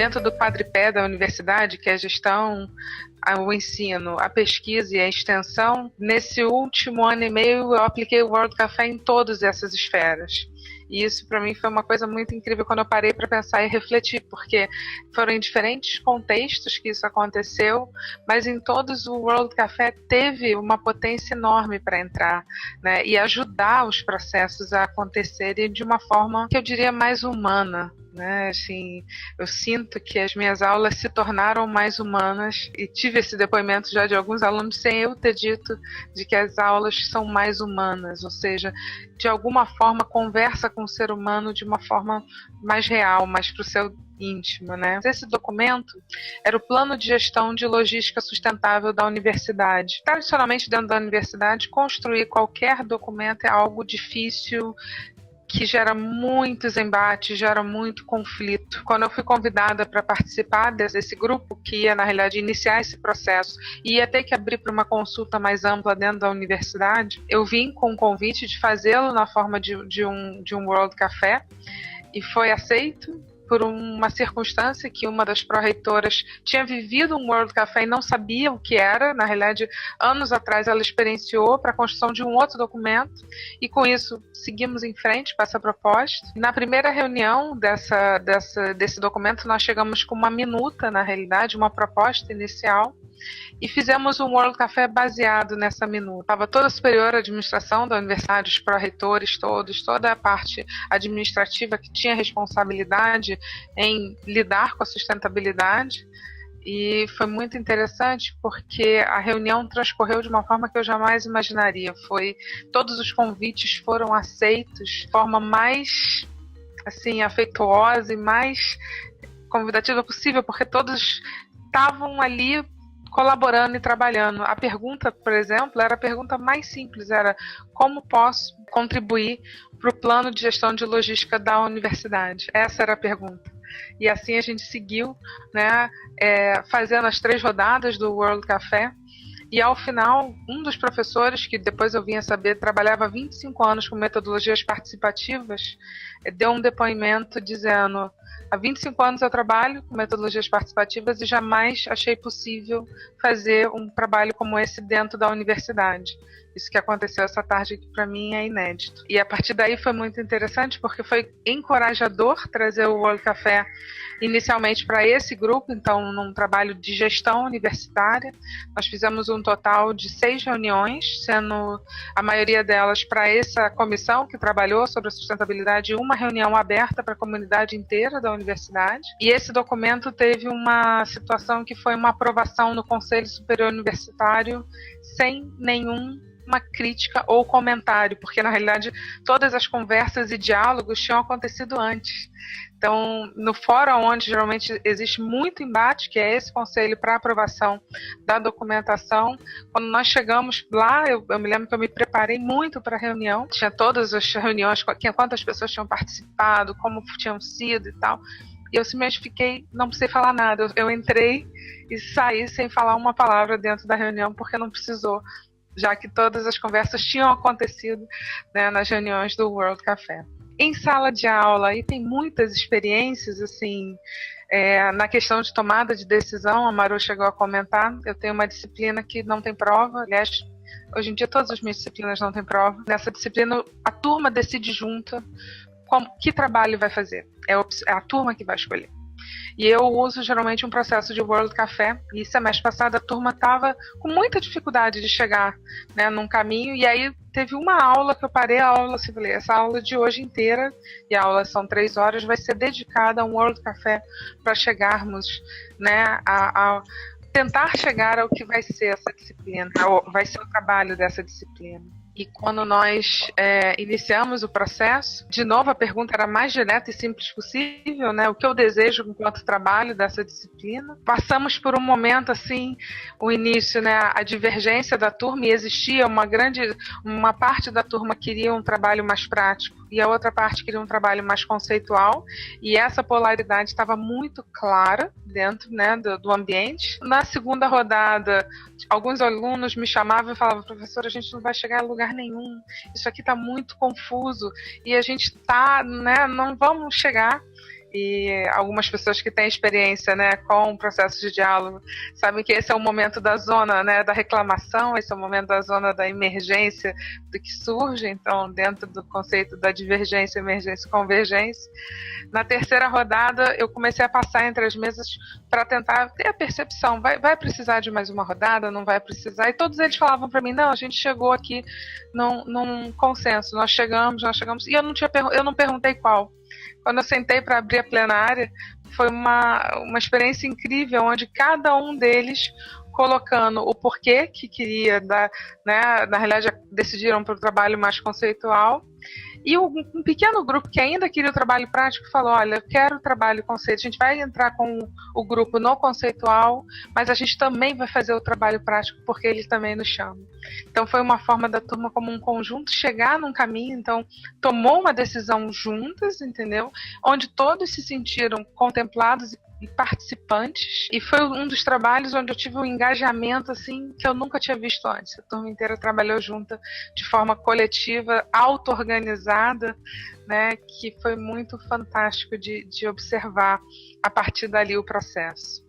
dentro do quadripé da universidade, que é a gestão, o ensino, a pesquisa e a extensão, nesse último ano e meio eu apliquei o World Café em todas essas esferas. E isso para mim foi uma coisa muito incrível quando eu parei para pensar e refletir, porque foram em diferentes contextos que isso aconteceu, mas em todos o World Café teve uma potência enorme para entrar, né, e ajudar os processos a acontecerem de uma forma que eu diria mais humana. Né, assim, eu sinto que as minhas aulas se tornaram mais humanas e tive esse depoimento já de alguns alunos sem eu ter dito de que as aulas são mais humanas, ou seja, de alguma forma conversa com o ser humano de uma forma mais real, mais para o seu íntimo, né? Esse documento era o Plano de Gestão de Logística Sustentável da Universidade. Tradicionalmente, dentro da universidade, construir qualquer documento é algo difícil, que gera muitos embates, gera muito conflito. Quando eu fui convidada para participar desse grupo, que ia, na realidade, iniciar esse processo, e ia ter que abrir para uma consulta mais ampla dentro da universidade, eu vim com o convite de fazê-lo na forma de um World Café, e foi aceito por uma circunstância que uma das pró-reitoras tinha vivido um World Café e não sabia o que era. Na realidade, anos atrás ela experienciou para a construção de um outro documento e com isso seguimos em frente com essa proposta. Na primeira reunião desse documento nós chegamos com uma minuta, na realidade, uma proposta inicial, e fizemos um World Café baseado nessa minuta. Estava toda a superior administração da universidade, os pró-reitores todos, toda a parte administrativa que tinha responsabilidade em lidar com a sustentabilidade. E foi muito interessante porque a reunião transcorreu de uma forma que eu jamais imaginaria. Todos os convites foram aceitos de forma mais assim, afetuosa e mais convidativa possível, porque todos estavam ali colaborando e trabalhando. A pergunta, por exemplo, era a pergunta mais simples, era como posso contribuir para o plano de gestão de logística da universidade? Essa era a pergunta. E assim a gente seguiu, né, fazendo as 3 rodadas do World Café. E ao final, um dos professores, que depois eu vim a saber, trabalhava há 25 anos com metodologias participativas, deu um depoimento dizendo: há 25 anos eu trabalho com metodologias participativas e jamais achei possível fazer um trabalho como esse dentro da universidade. Isso que aconteceu essa tarde aqui para mim é inédito. E a partir daí foi muito interessante porque foi encorajador trazer o World Café inicialmente para esse grupo, então num trabalho de gestão universitária. Nós fizemos um total de 6 reuniões, sendo a maioria delas para essa comissão que trabalhou sobre a sustentabilidade, uma reunião aberta para a comunidade inteira da universidade. E esse documento teve uma situação que foi uma aprovação no Conselho Superior Universitário sem nenhuma crítica ou comentário, porque na realidade todas as conversas e diálogos tinham acontecido antes. Então, no fórum onde geralmente existe muito embate, que é esse conselho para aprovação da documentação, quando nós chegamos lá, eu me lembro que eu me preparei muito para a reunião, tinha todas as reuniões, quantas pessoas tinham participado, como tinham sido e tal, e eu simplesmente fiquei, não precisei falar nada, eu entrei e saí sem falar uma palavra dentro da reunião, porque não precisou, já que todas as conversas tinham acontecido, né, nas reuniões do World Café. Em sala de aula, e tem muitas experiências, assim, na questão de tomada de decisão, a Maru chegou a comentar, eu tenho uma disciplina que não tem prova, aliás, hoje em dia todas as minhas disciplinas não têm prova. Nessa disciplina, a turma decide junta que trabalho vai fazer, é a turma que vai escolher. E eu uso geralmente um processo de World Café, e semestre passado a turma estava com muita dificuldade de chegar, né, num caminho, e aí teve uma aula que eu parei a aula e falei, essa aula de hoje inteira, e a aula são 3 horas, vai ser dedicada a um World Café para chegarmos, né, a tentar chegar ao que vai ser essa disciplina, vai ser o trabalho dessa disciplina. E quando nós iniciamos o processo, de novo a pergunta era a mais direta e simples possível, né? O que eu desejo enquanto trabalho dessa disciplina. Passamos por um momento assim, o início, né? A divergência da turma, e existia uma parte da turma queria um trabalho mais prático e a outra parte queria um trabalho mais conceitual, e essa polaridade estava muito clara dentro, né, do ambiente. Na segunda rodada, alguns alunos me chamavam e falavam, professora, a gente não vai chegar a lugar nenhum, isso aqui está muito confuso, e a gente está, né, não vamos chegar. E algumas pessoas que têm experiência, né, com processos de diálogo sabem que esse é o momento da zona, né, da reclamação, esse é o momento da zona da emergência do que surge, então dentro do conceito da divergência, emergência e convergência. Na terceira rodada eu comecei a passar entre as mesas para tentar ter a percepção, vai precisar de mais uma rodada, não vai precisar, e todos eles falavam para mim, não, a gente chegou aqui num consenso, nós chegamos, e eu não perguntei qual. Quando eu sentei para abrir a plenária, foi uma experiência incrível, onde cada um deles colocando o porquê que queria, né, na realidade decidiram para o trabalho mais conceitual, e um pequeno grupo que ainda queria o trabalho prático falou, olha, eu quero o trabalho conceitual, a gente vai entrar com o grupo no conceitual, mas a gente também vai fazer o trabalho prático, porque ele também nos chama. Então foi uma forma da turma como um conjunto chegar num caminho, então tomou uma decisão juntas, entendeu? Onde todos se sentiram contemplados e participantes, e foi um dos trabalhos onde eu tive um engajamento assim que eu nunca tinha visto antes. A turma inteira trabalhou junta de forma coletiva, auto-organizada, né, que foi muito fantástico de observar a partir dali o processo.